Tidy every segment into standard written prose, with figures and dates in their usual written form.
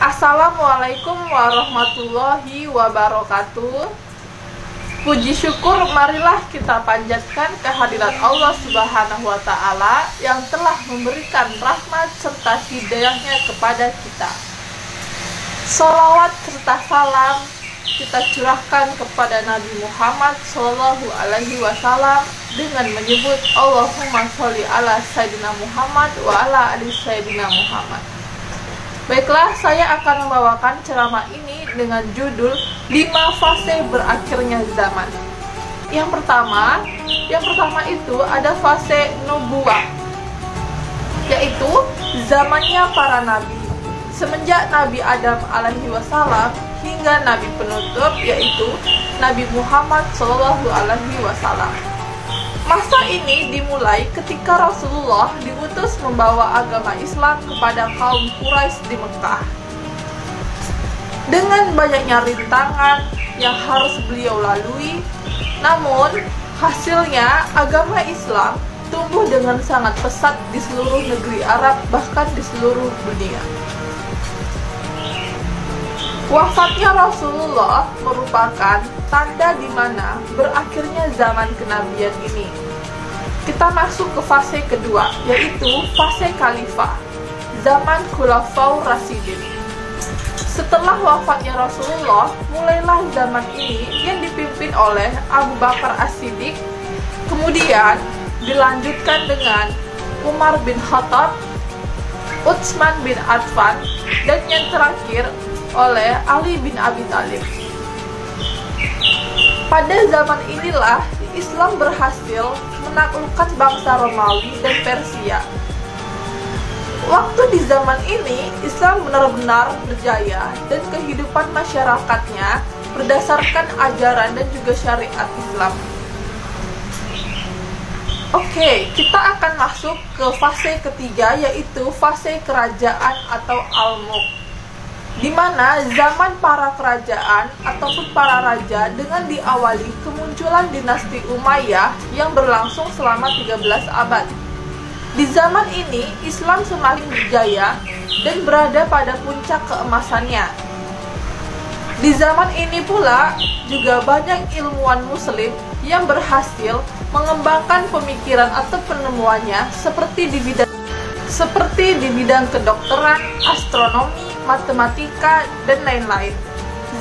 Assalamualaikum warahmatullahi wabarakatuh. Puji syukur marilah kita panjatkan kehadirat Allah Subhanahu wa Ta'ala yang telah memberikan rahmat serta hidayahnya kepada kita. Sholawat serta salam kita curahkan kepada Nabi Muhammad Shallallahu Alaihi Wasallam dengan menyebut Allahumma sholli ala Sayyidina Muhammad wa ala ali Sayyidina Muhammad. Baiklah, saya akan membawakan ceramah ini dengan judul 5 fase berakhirnya zaman. Yang pertama itu ada fase nubuwah, yaitu zamannya para nabi. Semenjak Nabi Adam alaihi wasallam hingga nabi penutup, yaitu Nabi Muhammad sallallahu alaihi wasallam. Masa ini dimulai ketika Rasulullah diutus membawa agama Islam kepada kaum Quraisy di Mekah. Dengan banyaknya rintangan yang harus beliau lalui, namun hasilnya agama Islam tumbuh dengan sangat pesat di seluruh negeri Arab, bahkan di seluruh dunia. Wafatnya Rasulullah merupakan tanda di mana berakhirnya zaman kenabian ini. Kita masuk ke fase kedua, yaitu fase khalifah, zaman Khulafaur Rasyidin. Setelah wafatnya Rasulullah, mulailah zaman ini yang dipimpin oleh Abu Bakar As-Siddiq, kemudian dilanjutkan dengan Umar bin Khattab, Utsman bin Affan, dan yang terakhir oleh Ali bin Abi Thalib. Pada zaman inilah Islam berhasil menaklukkan bangsa Romawi dan Persia. Waktu di zaman ini Islam benar-benar berjaya dan kehidupan masyarakatnya berdasarkan ajaran dan juga syariat Islam. Oke, kita akan masuk ke fase ketiga, yaitu fase kerajaan atau Al-Mulk, di mana zaman para kerajaan ataupun para raja dengan diawali kemunculan dinasti Umayyah yang berlangsung selama 13 abad. Di zaman ini Islam semakin berjaya dan berada pada puncak keemasannya. Di zaman ini pula juga banyak ilmuwan muslim yang berhasil mengembangkan pemikiran atau penemuannya seperti di bidang kedokteran, astronomi, matematika, dan lain-lain.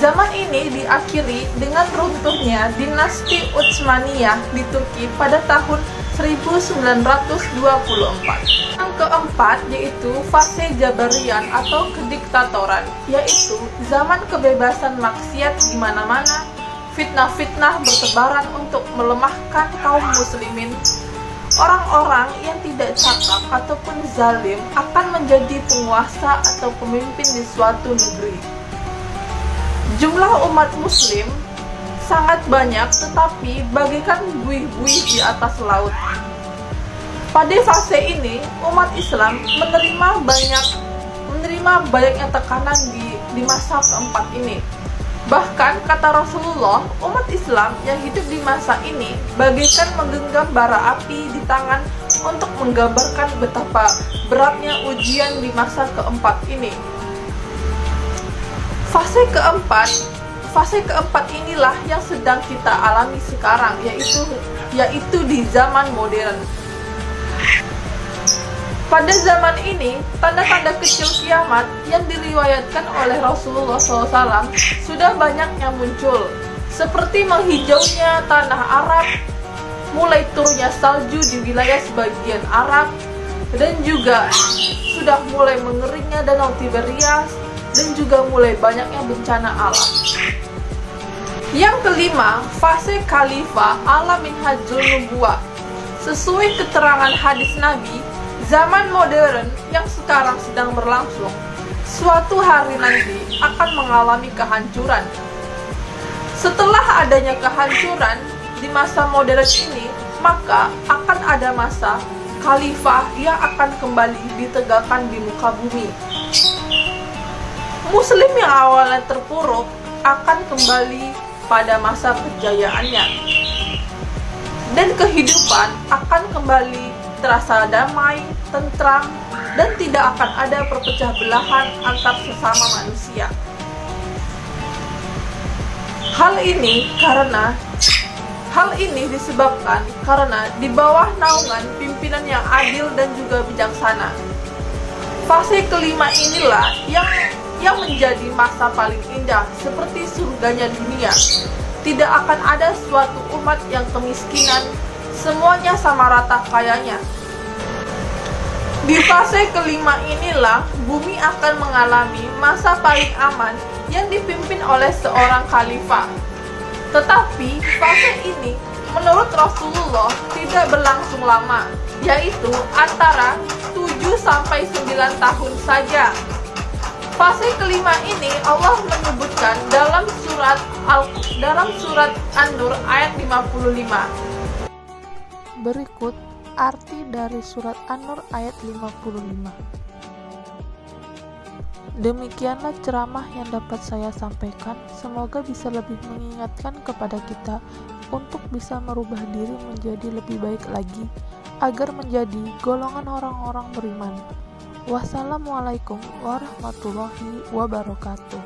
Zaman ini diakhiri dengan runtuhnya dinasti Utsmaniyah di Turki pada tahun 1924. Yang keempat yaitu fase Jabarian atau kediktatoran, yaitu zaman kebebasan maksiat di mana-mana, fitnah-fitnah bertebaran untuk melemahkan kaum muslimin. Orang-orang yang tidak cakap ataupun zalim akan menjadi penguasa atau pemimpin di suatu negeri. Jumlah umat muslim sangat banyak, tetapi bagaikan buih-buih di atas laut. Pada fase ini, umat Islam menerima banyaknya tekanan di masa keempat ini. Bahkan kata Rasulullah, umat Islam yang hidup di masa ini bagaikan menggenggam bara api di tangan untuk menggambarkan betapa beratnya ujian di masa keempat ini. Fase keempat inilah yang sedang kita alami sekarang, yaitu di zaman modern. Pada zaman ini, tanda-tanda kecil kiamat yang diriwayatkan oleh Rasulullah SAW sudah banyak yang muncul, seperti menghijaunya tanah Arab, mulai turunnya salju di wilayah sebagian Arab, dan juga sudah mulai mengeringnya danau Tiberias, dan juga mulai banyaknya bencana alam. Yang kelima, fase khalifah ala minhajul nubuwah. Sesuai keterangan hadis Nabi, zaman modern yang sekarang sedang berlangsung, suatu hari nanti akan mengalami kehancuran. Setelah adanya kehancuran di masa modern ini, maka akan ada masa khalifah yang akan kembali ditegakkan di muka bumi. Muslim yang awalnya terpuruk akan kembali pada masa kejayaannya, dan kehidupan akan kembali terasa damai, tentram, dan tidak akan ada perpecah belahan antar sesama manusia. Hal ini disebabkan karena di bawah naungan pimpinan yang adil dan juga bijaksana. Fase kelima inilah yang menjadi masa paling indah, seperti surganya dunia. Tidak akan ada suatu umat yang kemiskinan, semuanya sama rata kayanya. Di fase kelima inilah bumi akan mengalami masa paling aman yang dipimpin oleh seorang khalifah. Tetapi fase ini menurut Rasulullah tidak berlangsung lama, yaitu antara 7-9 tahun saja. Fase kelima ini Allah menyebutkan dalam surat An-Nur ayat 55. Berikut arti dari surat An-Nur ayat 55. Demikianlah ceramah yang dapat saya sampaikan. Semoga bisa lebih mengingatkan kepada kita untuk bisa merubah diri menjadi lebih baik lagi, agar menjadi golongan orang-orang beriman. Wassalamualaikum warahmatullahi wabarakatuh.